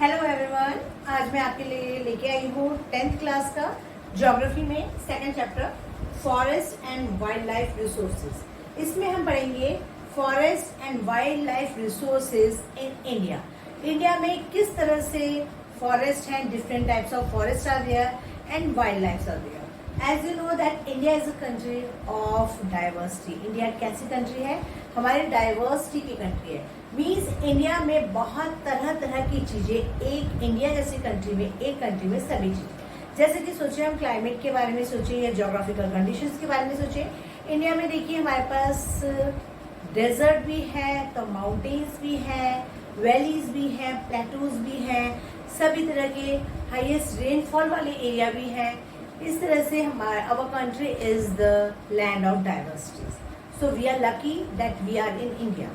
Hello everyone, आज मैं आपके लिए लेके आई हूँ 10th क्लास का ज्योग्राफी में second chapter forest and wild life resources. इसमें हम पढ़ेंगे forest and wild life resources in India. India में किस तरह से फॉरेस्ट हैं, different types of forest are there and wild life are there. As you know that India is a country of diversity. India कैसी country है? हमारी diversity की country है। मीन्स इंडिया में बहुत तरह तरह की चीजें, एक इंडिया जैसी कंट्री में, एक कंट्री में सभी चीजें, जैसे कि सोचिए हम क्लाइमेट के बारे में सोचिए या जोग्राफिकल कंडीशंस के बारे में सोचिए। इंडिया में देखिए हमारे पास डेजर्ट भी है, तो माउंटेन्स भी है, वैलीज भी है, प्लेटूज भी हैं, सभी तरह के हाईएस्ट रेनफॉल वाले एरिया भी है। इस तरह से हमारा our country is the land of diversities. So we are lucky that we are in India.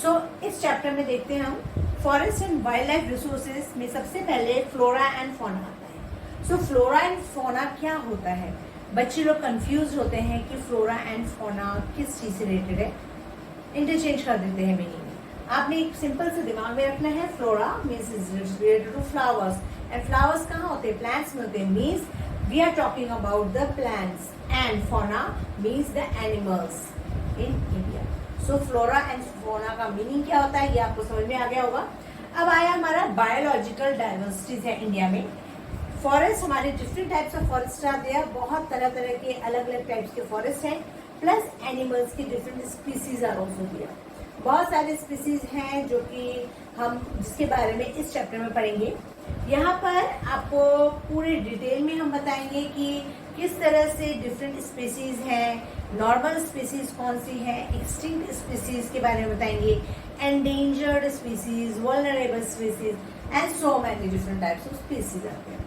So इस चैप्टर में देखते हैं हम forest and wild life resources में सबसे पहले फ्लोरा एंड फौना आता है। सो फ्लोरा एंड फौना क्या होता है? बच्चे लोग कंफ्यूज होते हैं कि फ्लोरा एंड फौना किस चीज से रिलेटेड है, इंटरचेंज कर देते हैं मीनिंग। आपने एक सिंपल से दिमाग में रखना है, flora means is related to flowers and flowers कहाँ होते हैं? प्लांट्स में होते हैं। Means we are talking about the plants and fauna means the animals in India. So flora and fauna का मीनिंग क्या होता है ये आपको समझ में आ गया होगा। अब आया हमारा बायोलॉजिकल डाइवर्सिटीज है इंडिया में। फॉरेस्ट, हमारे डिफरेंट टाइप्स ऑफ फॉरेस्ट आते हैं, बहुत तरह तरह के अलग अलग टाइप्स के फॉरेस्ट हैं, प्लस एनिमल्स की डिफरेंट स्पीसीज आर ऑल्सो दिया। बहुत सारे स्पीसीज हैं जो कि हम जिसके बारे में इस चैप्टर में पढ़ेंगे। यहाँ पर आपको पूरे डिटेल में हम बताएंगे कि किस तरह से डिफरेंट स्पीसीज हैं, नॉर्मल स्पीसीज कौन सी है, एक्सटिंक्ट स्पीसीज के बारे में बताएंगे, endangered species, vulnerable species and so many different types of species आते हैं।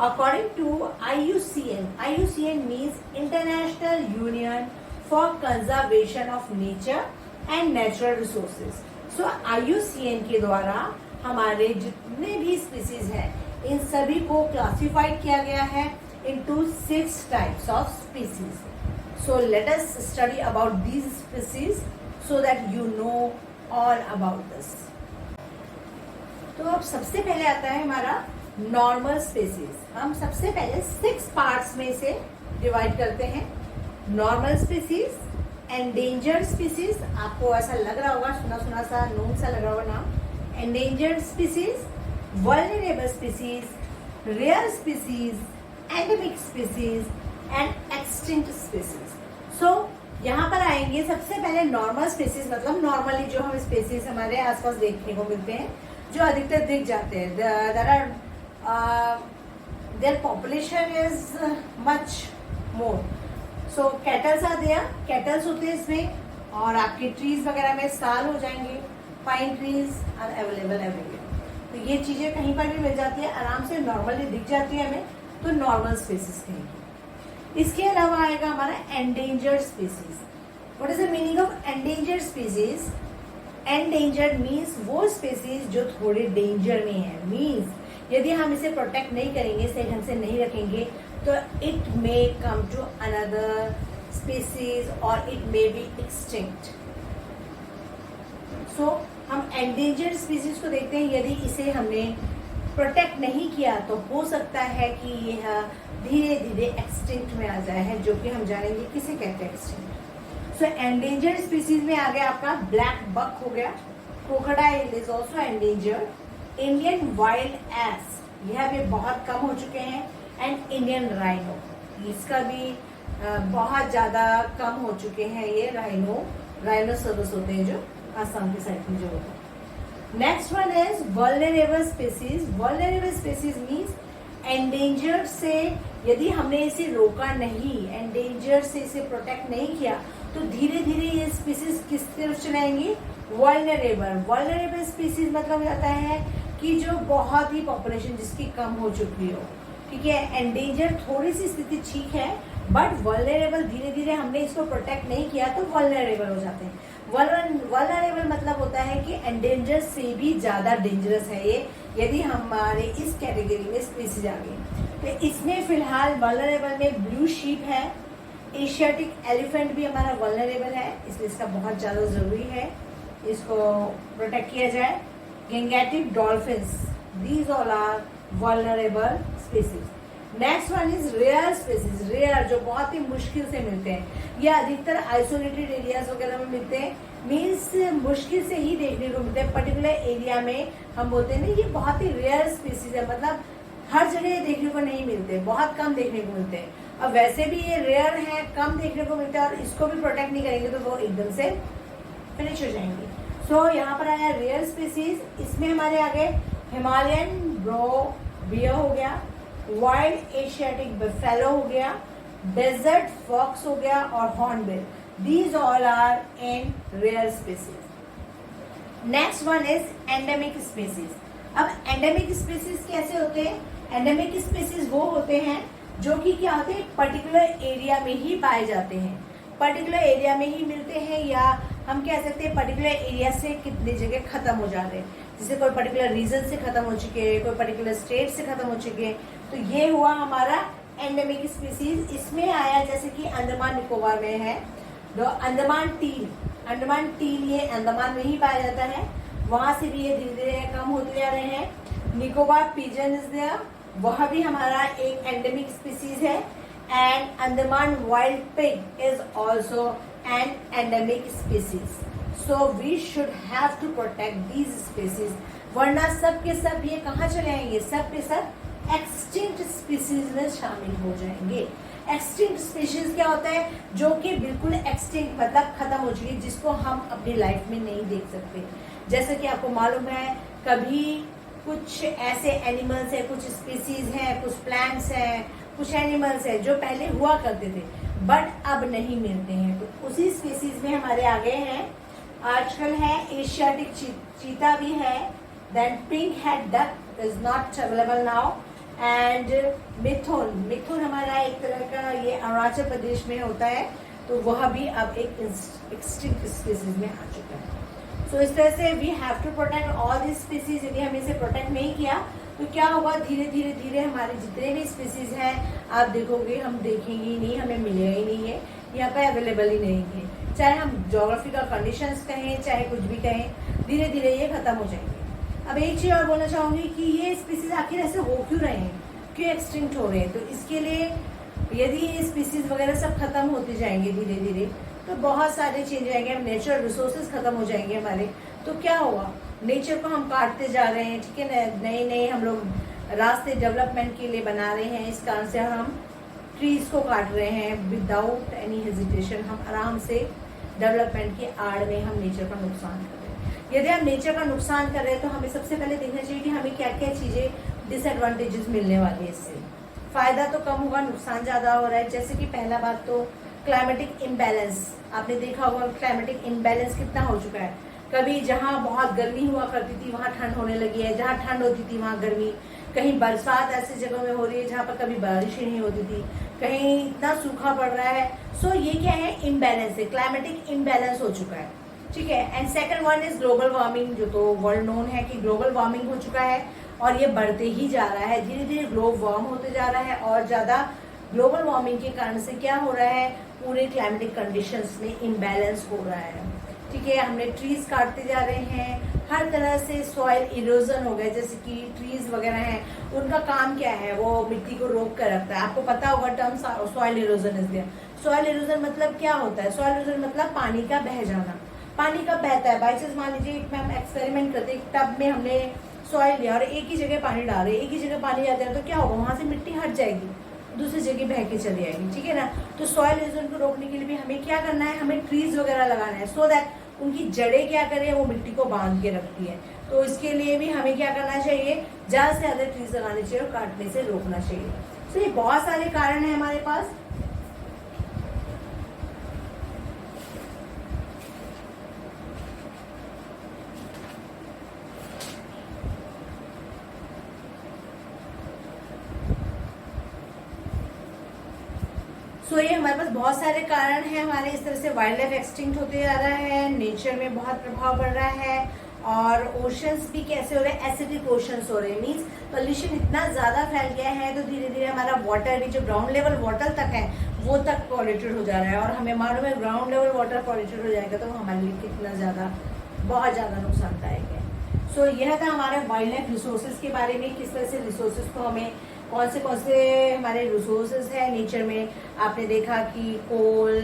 According to IUCN, IUCN means international union for conservation of nature and natural resources. So IUCN के द्वारा हमारे जितने भी स्पीसीज हैं इन सभी को क्लासिफाइड किया गया है into 6 types of species. So let us study about these species so that you know all about this. तो अब सबसे पहले आता है हमारा नॉर्मल स्पीसीज। हम सबसे पहले 6 पार्ट्स में इसे डिवाइड करते हैं। नॉर्मल स्पीसीज, एंडेंजर्ड स्पीसीज, आपको ऐसा लग रहा होगा, सुना सुना सा नोन सा लग रहा होगा नाम, endangered species, vulnerable species, rare species, endemic species and extinct species. So यहाँ पर आएंगे सबसे पहले नॉर्मल स्पीसीज, मतलब नॉर्मली जो हम स्पीसीज हमारे आसपास देखने को मिलते हैं, जो अधिकतर दिख जाते हैं। Their population is much more. So cattles are there, cattles होते हैं इसमें, और आपके ट्रीज वगैरह में साल हो जाएंगे, pine trees are available everywhere. तो ये चीजें कहीं पर भी मिल जाती है, आराम से नॉर्मली दिख जाती है हमें, तो नॉर्मल स्पीसीज कहेंगे। इसके अलावा आएगा हमारा endangered species. What is the meaning of endangered species? Endangered means वो स्पीसीज जो थोड़े डेंजर में है। मीन्स यदि हम इसे प्रोटेक्ट नहीं करेंगे, सही ढंग से नहीं रखेंगे, तो it may come to another species और it may be extinct. So हम एंडेंजर्ड स्पीसीज को देखते हैं। यदि इसे हमने प्रोटेक्ट नहीं किया तो हो सकता है कि यह धीरे धीरे एक्सटिंक्ट में आ जाए, है जो कि हम जानेंगे किसे कहते हैं एक्सटिंक्ट। सो एंडेंजर्ड स्पीसीज में आ गया आपका ब्लैक बक हो गया, crocodile is also endangered, Indian wild ass यह भी बहुत कम हो चुके हैं, एंड इंडियन राइनो, इसका भी बहुत ज्यादा कम हो चुके हैं। ये राइनोसोरस होते हैं जो आसाम के साइड में जो होते हैं। Next one is vulnerable species. Vulnerable species means endangered से यदि हमने इसे रोका नहीं, एंडेंजर्ड से इसे प्रोटेक्ट नहीं किया, तो धीरे धीरे ये स्पीसीज किस तरफ चलाएंगी? वल्नरेबल। वल्नरेबल स्पीसीज मतलब जाता है कि जो बहुत ही पॉपुलेशन जिसकी कम हो चुकी हो, ठीक है। एंडेंजर्ड थोड़ी सी स्थिति ठीक है, बट वल्नरेबल धीरे धीरे हमने इसको प्रोटेक्ट नहीं किया तो वल्नरेबल हो जाते हैं। वल्नरेबल मतलब होता है कि एंडेंजर से भी ज्यादा डेंजरस है ये, यदि हमारे इस कैटेगरी में स्पीसीज आ गई। तो इसमें फिलहाल वल्नरेबल में ब्लू शीप है, एशियाटिक एलिफेंट भी हमारा वल्नरेबल है, इसलिए इसका बहुत ज्यादा जरूरी है इसको प्रोटेक्ट किया जाए। Gangetic dolphins These all are vulnerable species. Next one is rare species. Rare जो बहुत ही मुश्किल से मिलते हैं, या अधिकतर आइसोलेटेड एरियाज वगैरह में मिलते हैं. मीन्स मुश्किल से ही देखने को मिलते हैं. पर्टिकुलर एरिया में हम बोलते हैं ना ये बहुत ही रेयर स्पीसीज है, मतलब हर जगह देखने को नहीं मिलते, बहुत कम देखने को मिलते हैं. अब वैसे भी ये रेयर है, कम देखने को मिलता है, और इसको भी प्रोटेक्ट नहीं करेंगे तो वो एकदम से फिनिश हो जाएंगे. सो यहाँ पर आया रेयर स्पीसीज. इसमें हमारे आगे हिमालयन ब्रो बियर हो गया, वाइल्ड एशियाटिक बफेलो हो गया, डेजर्ट फॉक्स हो गया, और hornbill. These all are in rare species. Next one is endemic species. अब एंडेमिक स्पीसीज कैसे होते हैं? एंडेमिक स्पीसीज वो होते हैं जो कि क्या होते हैं, पर्टिकुलर एरिया में ही पाए जाते हैं, पर्टिकुलर एरिया में ही मिलते हैं, या हम कह सकते हैं पर्टिकुलर एरिया से कितनी जगह खत्म हो जाते हैं. जैसे कोई पर्टिकुलर रीजन से खत्म हो चुके हैं, कोई पर्टिकुलर स्टेट से खत्म हो चुके हैं. तो ये हुआ हमारा एंडेमिक स्पीसीज. इसमें आया जैसे कि अंडमान निकोबार में है तो अंडमान टील. अंडमान टील ये अंडमान में ही पाया जाता है, वहां से भी ये धीरे धीरे कम होते जा रहे हैं. निकोबार पिजन इज देयर, वह भी हमारा एक एंडेमिक स्पीसीज है. And Andaman wild pig is also an endemic species. So we should have to protect these species, वरना सब के सब ये कहाँ चले आएंगे, सब के सब एक्सटिंक्ट स्पीसीज में शामिल हो जाएंगे. एक्सटिंक्ट स्पीशीज क्या होता है? जो कि बिल्कुल एक्सटिंक्ट मतलब खत्म हो चुकी है, जिसको हम अपनी लाइफ में नहीं देख सकते. जैसे कि आपको मालूम है कभी कुछ ऐसे एनिमल्स हैं, कुछ स्पीसीज हैं, कुछ प्लांट्स हैं, कुछ एनिमल्स हैं जो पहले हुआ करते थे बट अब नहीं मिलते हैं. तो उसी स्पीसीज में हमारे आगे हैं. आजकल है एशियाटिक चीता भी है. Then pink head duck is not available now. And mithun. मिथुन हमारा एक तरह का ये अरुणाचल प्रदेश में होता है, तो वह भी अब एक एक्सटिंक्ट स्पीसीज में आ चुका है. सो इस तरह से we have to protect all this species. यदि हम इसे प्रोटेक्ट नहीं किया तो क्या होगा, धीरे धीरे धीरे हमारे जितने भी स्पीसीज हैं आप देखोगे हम देखेंगे ही नहीं, हमें मिलेगा ही नहीं है, यहाँ पे अवेलेबल ही नहीं है. चाहे हम ज्योग्राफिकल कंडीशंस कहें, चाहे कुछ भी कहें, धीरे धीरे ये खत्म हो जाएंगे. अब एक चीज और बोलना चाहूंगी कि ये स्पीसीज आखिर ऐसे हो क्यों रहे हैं, क्यों एक्सटिंक्ट हो रहे हैं. तो इसके लिए यदि ये स्पीसीज वगैरह सब खत्म होते जाएंगे धीरे धीरे तो बहुत सारे चेंज आएंगे. हम नेचुरल रिसोर्सेज खत्म हो जाएंगे हमारे, तो क्या होगा, नेचर को हम काटते जा रहे हैं. ठीक है ना, नए नए हम लोग रास्ते डेवलपमेंट के लिए बना रहे हैं, इस कारण से हम ट्रीज को काट रहे हैं विदाउट एनी हेजिटेशन. हम आराम से डेवलपमेंट के आड़ में हम नेचर का नुकसान कर रहे हैं. यदि हम नेचर का नुकसान कर रहे हैं तो हमें सबसे पहले देखना चाहिए कि हमें क्या क्या चीज़ें डिसएडवांटेजेस मिलने वाली है. इससे फायदा तो कम होगा, नुकसान ज़्यादा हो रहा है. जैसे कि पहला बात तो क्लाइमेटिक इम्बैलेंस. आपने देखा होगा क्लाइमेटिक इम्बैलेंस कितना हो चुका है. कभी जहाँ बहुत गर्मी हुआ करती थी वहाँ ठंड होने लगी है, जहाँ ठंड होती थी वहाँ गर्मी. कहीं बरसात ऐसी जगह में हो रही है जहाँ पर कभी बारिश ही नहीं होती थी, कहीं इतना सूखा पड़ रहा है. सो ये क्या है, इम्बैलेंस है, क्लाइमेटिक इम्बैलेंस हो चुका है. ठीक है. And second one is global warming, जो तो वर्ल्ड नोन है कि ग्लोबल वार्मिंग हो चुका है और ये बढ़ते ही जा रहा है. धीरे धीरे ग्लोब वार्म होते जा रहा है और ज़्यादा ग्लोबल वार्मिंग के कारण से क्या हो रहा है, पूरे क्लाइमेटिक कंडीशंस में इम्बैलेंस हो रहा है. ठीक है. हमने ट्रीज काटते जा रहे हैं, हर तरह से सॉइल इरोजन हो गया. जैसे कि ट्रीज वगैरह हैं, उनका काम क्या है, वो मिट्टी को रोक कर रखता है. आपको पता होगा term soil erosion is there. Soil erosion मतलब क्या होता है, सॉइल इरोजन मतलब पानी का बह जाना. पानी का बहता है. बाई चांस मान लीजिए हम एक्सपेरिमेंट करते हैं, टब में हमने सॉइल लिया और एक ही जगह पानी डाल रहे हैं, एक ही जगह पानी जाते हैं, तो क्या होगा, वहां से मिट्टी हट जाएगी, दूसरी जगह बह के चली आएगी. ठीक है ना. तो सॉइल इरोजन को रोकने के लिए भी हमें क्या करना है, हमें ट्रीज वगैरह लगाना है, सो दैट उनकी जड़ें क्या करें, वो मिट्टी को बांध के रखती है. तो इसके लिए भी हमें क्या करना चाहिए, ज्यादा से ज्यादा ट्रीज लगाने चाहिए और काटने से रोकना चाहिए. तो ये बहुत सारे कारण है हमारे पास. सो ये हमारे पास बहुत सारे कारण हैं हमारे. इस तरह से वाइल्ड लाइफ एक्सटिंक्ट होते जा रहा है, नेचर में बहुत प्रभाव पड़ रहा है, और ओशंस भी कैसे हो रहे हैं, एसिडिक ओशंस हो रहे हैं. मीन्स पोल्यूशन इतना ज़्यादा फैल गया है तो धीरे धीरे हमारा वाटर भी जो ग्राउंड लेवल वाटर तक है वो तक पॉल्यूटेड हो जा रहा है. और हमें मालूम है ग्राउंड लेवल वाटर पॉल्यूटेड हो जाएगा तो हमारे लिए कितना ज़्यादा, बहुत ज़्यादा नुकसानदायक है. सो यह था हमारा वाइल्ड लाइफ रिसोर्सेज के बारे में, किस तरह से रिसोर्सेज को हमें कौन से हमारे रिसोर्सेज है नेचर में। आपने देखा कि कोल,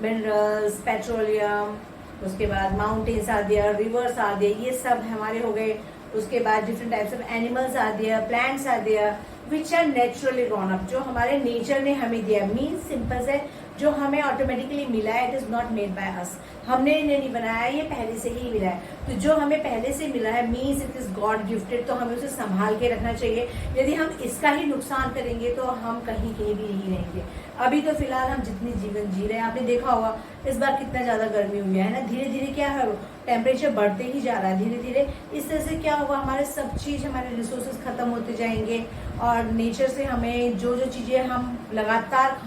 मिनरल्स, पेट्रोलियम, उसके बाद माउंटेन्स आ दिया, रिवर्स आ दिए, ये सब हमारे हो गए। उसके बाद डिफरेंट टाइप्स ऑफ एनिमल्स आ दिया, प्लांट्स आ दिया, which are naturally grown up, जो हमारे नेचर ने हमें दिया। मीन्स सिंपल है, जो हमें ऑटोमेटिकली मिला है, it is not made by us, हमने इन्हें नहीं बनाया, ये पहले से ही मिला है। तो जो हमें पहले से मिला है means it is God gifted, तो हमें उसे संभाल के रखना चाहिए। यदि हम इसका ही नुकसान करेंगे तो हम कहीं कहीं भी नहीं रहेंगे। अभी तो फिलहाल हम जितनी जीवन जी रहे हैं, आपने देखा होगा इस बार कितना ज्यादा गर्मी हुई है ना, धीरे धीरे क्या है टेम्परेचर बढ़ते ही जा रहा है धीरे धीरे। इस तरह से क्या होगा, हमारे सब चीज, हमारे रिसोर्सेज खत्म होते जाएंगे और नेचर से हमें जो जो चीजें हम लगातार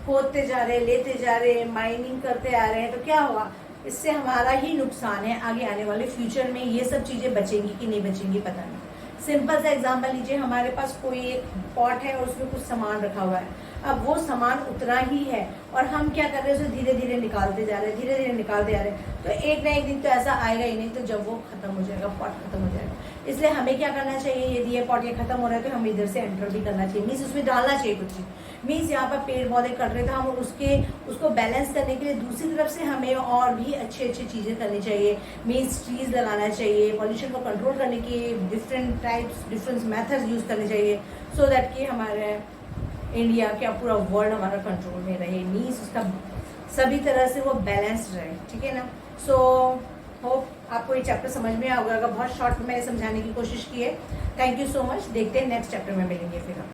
खोदते जा रहे हैं, लेते जा रहे हैं, माइनिंग करते आ रहे हैं, तो क्या होगा, इससे हमारा ही नुकसान है। आगे आने वाले फ्यूचर में ये सब चीजें बचेंगी कि नहीं बचेंगी पता नहीं। सिंपल सा एग्जांपल लीजिए, हमारे पास कोई एक पॉट है और उसमें कुछ सामान रखा हुआ है। अब वो सामान उतना ही है और हम क्या कर रहे हैं, उसे धीरे धीरे निकालते जा रहे हैं, धीरे धीरे निकालते जा रहे हैं। तो एक ना एक दिन तो ऐसा आएगा ही नहीं, तो जब वो खत्म हो जाएगा, पॉट खत्म हो जाएगा। इसलिए हमें क्या करना चाहिए, यदि ये पॉट ये खत्म हो रहा है तो हमें इधर से एंटर भी करना चाहिए, मीन्स उसमें डालना चाहिए कुछ। मीन्स यहाँ पर पेड़ पौधे कट रहे, तो हम उसको बैलेंस करने के लिए दूसरी तरफ से हमें और भी अच्छी अच्छी चीज़ें करनी चाहिए। मीन्स ट्रीज लगाना चाहिए, पॉल्यूशन को कंट्रोल करने की different types, different methods use करने चाहिए, सो दैट कि हमारे इंडिया क्या पूरा वर्ल्ड हमारा कंट्रोल में रहे। मीन्स उसका सभी तरह से वो बैलेंस्ड रहे, ठीक है ना। सो होप आपको ये चैप्टर समझ में आ होगा, बहुत शॉर्ट में मैंने समझाने की कोशिश की है। थैंक यू सो मच, देखते हैं नेक्स्ट चैप्टर में मिलेंगे फिर हम।